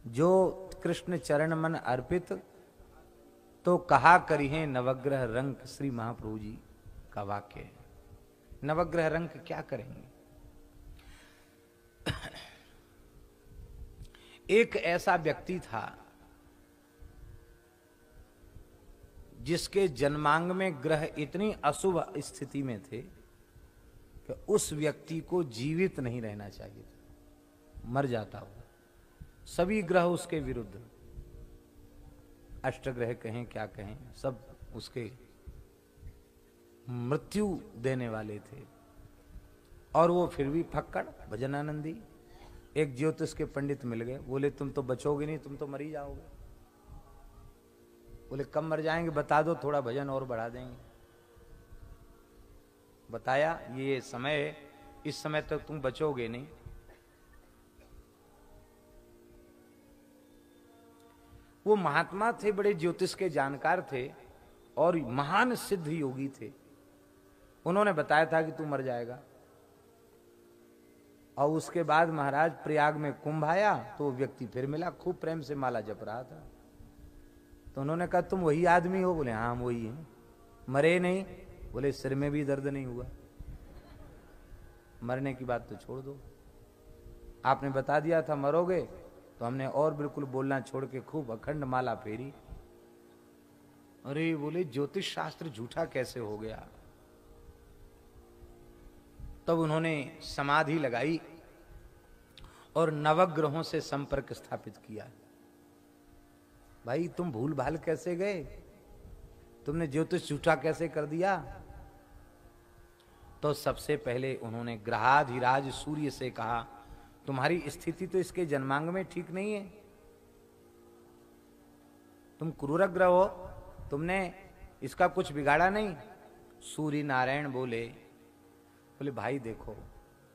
जो कृष्ण चरण मन अर्पित, तो कहा करी है नवग्रह रंक। श्री महाप्रभु जी का वाक्य है। नवग्रह रंक क्या करेंगे? एक ऐसा व्यक्ति था जिसके जन्मांग में ग्रह इतनी अशुभ स्थिति में थे कि उस व्यक्ति को जीवित नहीं रहना चाहिए था, मर जाता हो। सभी ग्रह उसके विरुद्ध, अष्टग्रह कहें क्या कहें, सब उसके मृत्यु देने वाले थे। और वो फिर भी फक्कड़ भजनानंदी। एक ज्योतिष के पंडित मिल गए, बोले तुम तो बचोगे नहीं, तुम तो मर ही जाओगे। बोले कब मर जाएंगे बता दो, थोड़ा भजन और बढ़ा देंगे। बताया ये समय है, इस समय तक तुम बचोगे नहीं। वो महात्मा थे, बड़े ज्योतिष के जानकार थे और महान सिद्ध योगी थे। उन्होंने बताया था कि तू मर जाएगा। और उसके बाद महाराज प्रयाग में कुंभ आया तो व्यक्ति फिर मिला, खूब प्रेम से माला जप रहा था। तो उन्होंने कहा तुम वही आदमी हो? बोले हाँ हम वही हैं। मरे नहीं? बोले सिर में भी दर्द नहीं हुआ। मरने की बात तो छोड़ दो, आपने बता दिया था मरोगे, तो हमने और बिल्कुल बोलना छोड़ के खूब अखंड माला फेरी। अरे बोले ज्योतिष शास्त्र झूठा कैसे हो गया? तब उन्होंने समाधि लगाई और नवग्रहों से संपर्क स्थापित किया। भाई तुम भूल भाल कैसे गए? तुमने ज्योतिष झूठा कैसे कर दिया? तो सबसे पहले उन्होंने ग्रहाधिराज सूर्य से कहा तुम्हारी स्थिति तो इसके जन्मांग में ठीक नहीं है, तुम क्रूर ग्रह हो, तुमने इसका कुछ बिगाड़ा नहीं। सूर्य नारायण बोले भाई देखो,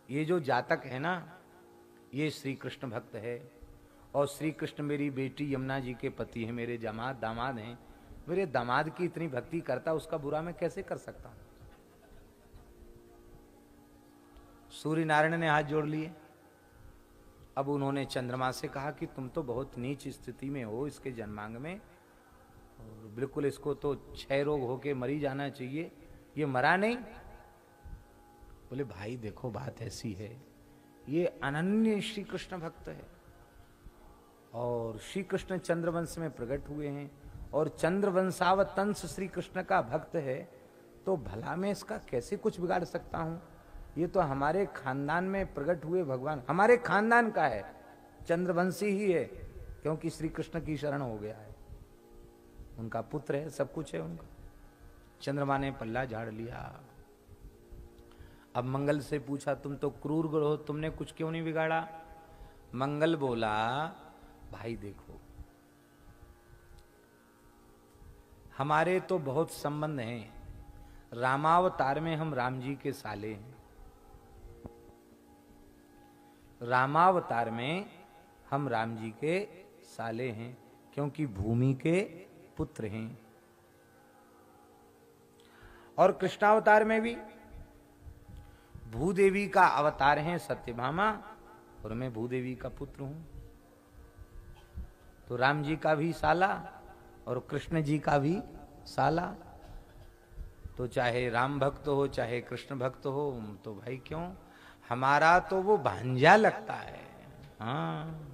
ये जो जातक है ना, ये श्री कृष्ण भक्त है और श्री कृष्ण मेरी बेटी यमुना जी के पति है, मेरे दामाद हैं। मेरे दामाद की इतनी भक्ति करता, उसका बुरा मैं कैसे कर सकता हूं? सूर्य नारायण ने हाथ जोड़ लिए। अब उन्होंने चंद्रमा से कहा कि तुम तो बहुत नीच स्थिति में हो इसके जन्मांग में, और बिल्कुल इसको तो क्षय रोग होके मरी जाना चाहिए, ये मरा नहीं। बोले भाई देखो बात ऐसी है, ये अनन्य श्री कृष्ण भक्त है और श्री कृष्ण चंद्रवंश में प्रकट हुए हैं और चंद्रवंशावतंस श्री कृष्ण का भक्त है, तो भला मैं इसका कैसे कुछ बिगाड़ सकता हूं? ये तो हमारे खानदान में प्रकट हुए भगवान, हमारे खानदान का है, चंद्रवंशी ही है, क्योंकि श्री कृष्ण की शरण हो गया है, उनका पुत्र है, सब कुछ है उनका। चंद्रमा ने पल्ला झाड़ लिया। अब मंगल से पूछा तुम तो क्रूर ग्रह हो, तुमने कुछ क्यों नहीं बिगाड़ा? मंगल बोला भाई देखो, हमारे तो बहुत संबंध हैं, रामावतार में हम राम जी के साले हैं, रामावतार में हम राम जी के साले हैं, क्योंकि भूमि के पुत्र हैं। और कृष्णावतार में भी भूदेवी का अवतार है सत्यभामा, और मैं भूदेवी का पुत्र हूं। तो राम जी का भी साला और कृष्ण जी का भी साला। तो चाहे राम भक्त हो चाहे कृष्ण भक्त हो, तो भाई क्यों, हमारा तो वो भांजा लगता है। हाँ,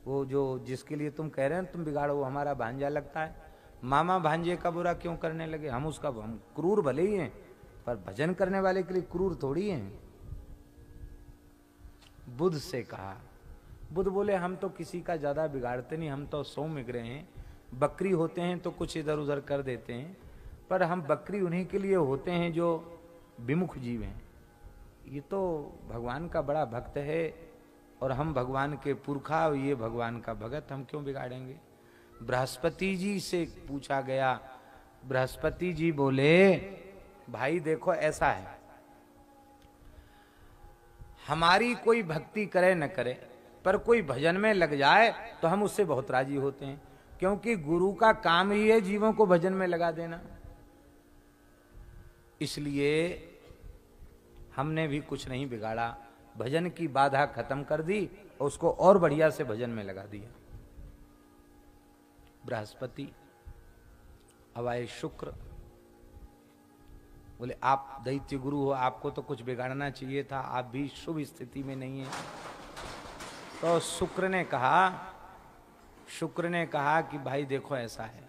वो जो जिसके लिए तुम कह रहे हैं तुम बिगाड़ो, वो हमारा भांजा लगता है। मामा भांजे का बुरा क्यों करने लगे? हम क्रूर भले ही हैं, पर भजन करने वाले के लिए क्रूर थोड़ी हैं। बुद्ध से कहा, बुद्ध बोले हम तो किसी का ज्यादा बिगाड़ते नहीं, हम तो सौम्य हैं। बकरी होते हैं तो कुछ इधर उधर कर देते हैं, पर हम बकरी उन्हीं के लिए होते हैं जो विमुख जीव हैं। ये तो भगवान का बड़ा भक्त है और हम भगवान के पुरखा, ये भगवान का भगत, हम क्यों बिगाड़ेंगे? बृहस्पति जी से पूछा गया, बृहस्पति जी बोले भाई देखो ऐसा है, हमारी कोई भक्ति करे न करे, पर कोई भजन में लग जाए तो हम उससे बहुत राजी होते हैं, क्योंकि गुरु का काम ही है जीवों को भजन में लगा देना। इसलिए हमने भी कुछ नहीं बिगाड़ा, भजन की बाधा खत्म कर दी और उसको और बढ़िया से भजन में लगा दिया। बृहस्पति, अब आए शुक्र, बोले आप दैत्य गुरु हो, आपको तो कुछ बिगाड़ना चाहिए था, आप भी शुभ स्थिति में नहीं है। तो शुक्र ने कहा कि भाई देखो ऐसा है,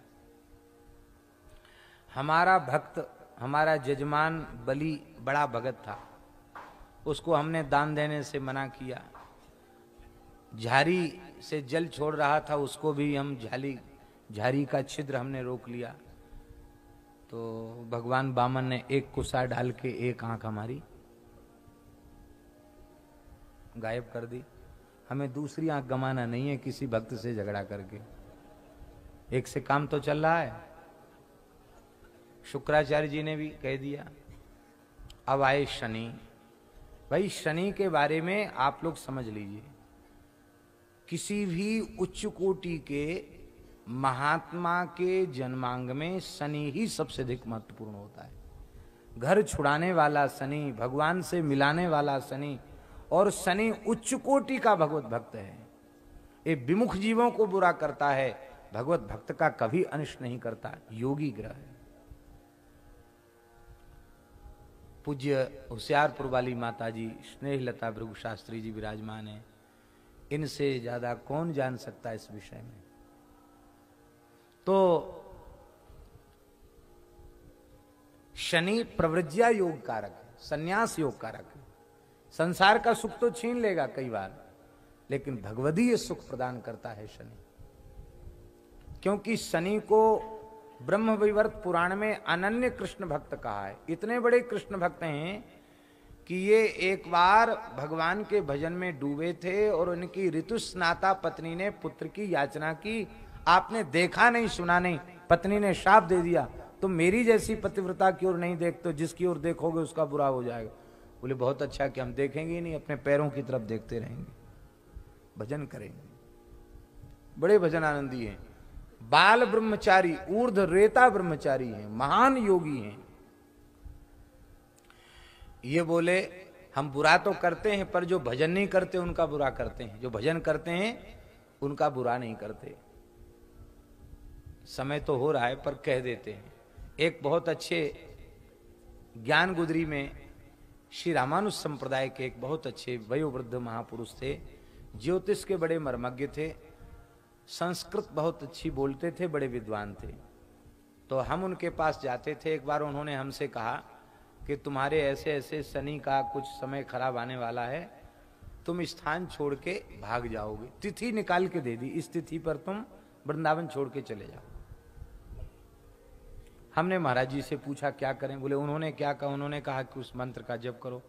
हमारा भक्त, हमारा जजमान बलि बड़ा भगत था, उसको हमने दान देने से मना किया। झारी से जल छोड़ रहा था, उसको भी हम झारी का छिद्र हमने रोक लिया। तो भगवान वामन ने एक कुसा डाल के एक आंख हमारी गायब कर दी। हमें दूसरी आंख गंवाना नहीं है किसी भक्त से झगड़ा करके, एक से काम तो चल रहा है। शुक्राचार्य जी ने भी कह दिया। अब आए शनि। भाई शनि के बारे में आप लोग समझ लीजिए, किसी भी उच्च कोटि के महात्मा के जन्मांग में शनि ही सबसे अधिक महत्वपूर्ण होता है। घर छुड़ाने वाला शनि, भगवान से मिलाने वाला शनि, और शनि उच्च कोटि का भगवत भक्त है। ये विमुख जीवों को बुरा करता है, भगवत भक्त का कभी अनिष्ट नहीं करता, योगी ग्रह है। पूज्य होशियारपुर वाली माता जी स्नेहलता भृगु शास्त्री जी विराजमान है, इनसे ज्यादा कौन जान सकता है इस विषय में। तो शनि प्रव्रज्या योग कारक है, संन्यास योग कारक है। संसार का सुख तो छीन लेगा कई बार, लेकिन भगवदीय सुख प्रदान करता है शनि। क्योंकि शनि को ब्रह्म वैवर्त पुराण में अनन्य कृष्ण भक्त कहा है। इतने बड़े कृष्ण भक्त हैं कि ये एक बार भगवान के भजन में डूबे थे और उनकी ऋतुस्नाता पत्नी ने पुत्र की याचना की। आपने देखा नहीं, सुना नहीं, पत्नी ने शाप दे दिया, तुम मेरी जैसी पतिव्रता की ओर नहीं देखते, जिसकी ओर देखोगे उसका बुरा हो जाएगा। बोले बहुत अच्छा कि हम देखेंगे ही नहीं, अपने पैरों की तरफ देखते रहेंगे, भजन करेंगे। बड़े भजन आनंदी हैं, बाल ब्रह्मचारी, ऊर्ध रेता ब्रह्मचारी हैं, महान योगी हैं। ये बोले हम बुरा तो करते हैं, पर जो भजन नहीं करते उनका बुरा करते हैं, जो भजन करते हैं उनका बुरा नहीं करते। समय तो हो रहा है पर कह देते हैं। एक बहुत अच्छे ज्ञान गुदरी में श्री रामानुज संप्रदाय के एक बहुत अच्छे वयोवृद्ध महापुरुष थे, ज्योतिष के बड़े मर्मज्ञ थे, संस्कृत बहुत अच्छी बोलते थे, बड़े विद्वान थे। तो हम उनके पास जाते थे। एक बार उन्होंने हमसे कहा कि तुम्हारे ऐसे ऐसे शनि का कुछ समय खराब आने वाला है, तुम स्थान छोड़ के भाग जाओगे। तिथि निकाल के दे दी, इस तिथि पर तुम वृंदावन छोड़ के चले जाओ। हमने महाराज जी से पूछा क्या करें। बोले उन्होंने क्या कहा, उन्होंने कहा कि उस मंत्र का जप करो।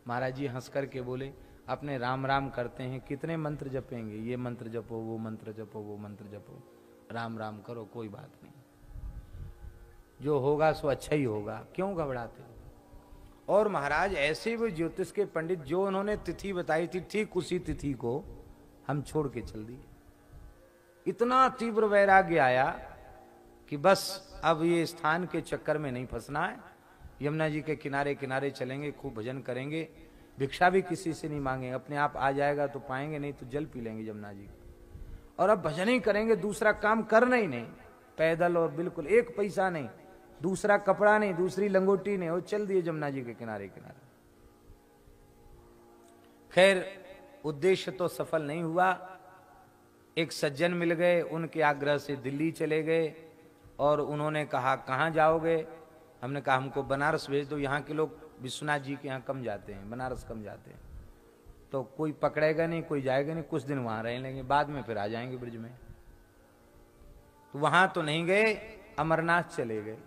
महाराज जी हंस करके बोले अपने राम राम करते हैं, कितने मंत्र जपेंगे, ये मंत्र जपो, वो मंत्र जपो, वो मंत्र जपो, राम राम करो, कोई बात नहीं, जो होगा सो अच्छा ही होगा, क्यों घबराते। और महाराज ऐसे वो ज्योतिष के पंडित, जो उन्होंने तिथि बताई थी ठीक उसी तिथि को हम छोड़ के चल दिए। इतना तीव्र वैराग्य आया कि बस अब ये स्थान के चक्कर में नहीं फंसना है, यमुना जी के किनारे किनारे चलेंगे, खूब भजन करेंगे, भिक्षा भी किसी से नहीं मांगेंगे, अपने आप आ जाएगा तो पाएंगे, नहीं तो जल पी लेंगे यमुना जी। और अब भजन ही करेंगे, दूसरा काम करना ही नहीं, पैदल, और बिल्कुल एक पैसा नहीं, दूसरा कपड़ा नहीं, दूसरी लंगोटी नहीं, और चल दिए यमुना जी के किनारे किनारे। खैर उद्देश्य तो सफल नहीं हुआ। एक सज्जन मिल गए, उनके आग्रह से दिल्ली चले गए और उन्होंने कहा कहाँ जाओगे। हमने कहा हमको बनारस भेज दो, यहाँ के लोग विश्वनाथ जी के यहाँ कम जाते हैं, बनारस कम जाते हैं, तो कोई पकड़ेगा नहीं, कोई जाएगा नहीं, कुछ दिन वहां रह लेंगे, बाद में फिर आ जाएंगे ब्रिज में। तो वहां तो नहीं गए, अमरनाथ चले गए।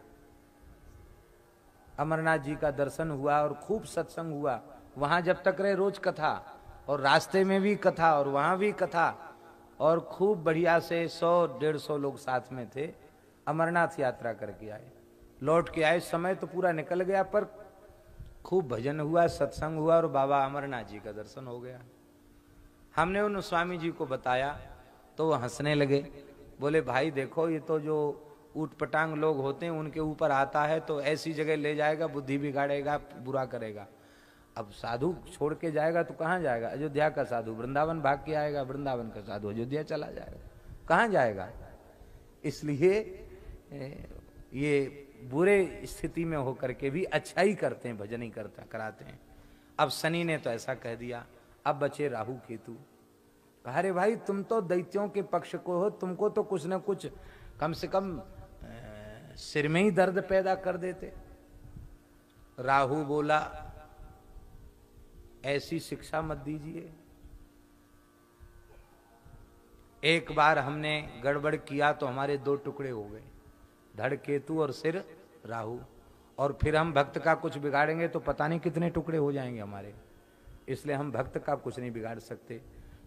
अमरनाथ जी का दर्शन हुआ और खूब सत्संग हुआ। वहां जब तक रहे रोज कथा, और रास्ते में भी कथा और वहां भी कथा, और खूब बढ़िया से 100-150 लोग साथ में थे। अमरनाथ यात्रा करके आए, लौट के आए, समय तो पूरा निकल गया, पर खूब भजन हुआ, सत्संग हुआ और बाबा अमरनाथ जी का दर्शन हो गया। हमने उन स्वामी जी को बताया तो वो हंसने लगे, बोले भाई देखो ये तो जो ऊटपटांग लोग होते हैं उनके ऊपर आता है तो ऐसी जगह ले जाएगा, बुद्धि बिगाड़ेगा, बुरा करेगा। अब साधु छोड़ के जाएगा तो कहाँ जाएगा? अयोध्या का साधु वृंदावन भाग के आएगा, वृंदावन का साधु अयोध्या चला जाएगा, कहाँ जाएगा? इसलिए ये बुरे स्थिति में होकर के भी अच्छा ही करते हैं, भजन ही कराते हैं। अब शनि ने तो ऐसा कह दिया, अब बचे राहु केतु। अरे भाई तुम तो दैत्यों के पक्ष को हो, तुमको तो कुछ न कुछ कम से कम सिर में ही दर्द पैदा कर देते। राहु बोला ऐसी शिक्षा मत दीजिए, एक बार हमने गड़बड़ किया तो हमारे 2 टुकड़े हो गए, धड़ केतु और सिर राहु, और फिर हम भक्त का कुछ बिगाड़ेंगे तो पता नहीं कितने टुकड़े हो जाएंगे हमारे। इसलिए हम भक्त का कुछ नहीं बिगाड़ सकते।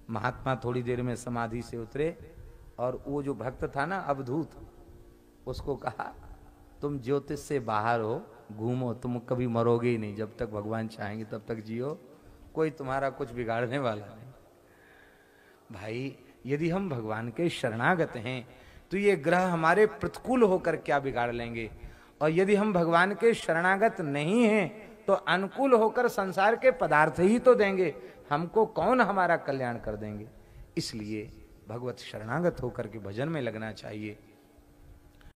महात्मा थोड़ी देर में समाधि से उतरे और वो जो भक्त था ना अवधूत, उसको कहा तुम ज्योतिष से बाहर हो, घूमो, तुम कभी मरोगे ही नहीं, जब तक भगवान चाहेंगे तब तक जियो, कोई तुम्हारा कुछ बिगाड़ने वाला नहीं। भाई यदि हम भगवान के शरणागत हैं तो ये ग्रह हमारे प्रतिकूल होकर क्या बिगाड़ लेंगे, और यदि हम भगवान के शरणागत नहीं हैं तो अनुकूल होकर संसार के पदार्थ ही तो देंगे, हमको कौन हमारा कल्याण कर देंगे। इसलिए भगवत शरणागत होकर के भजन में लगना चाहिए।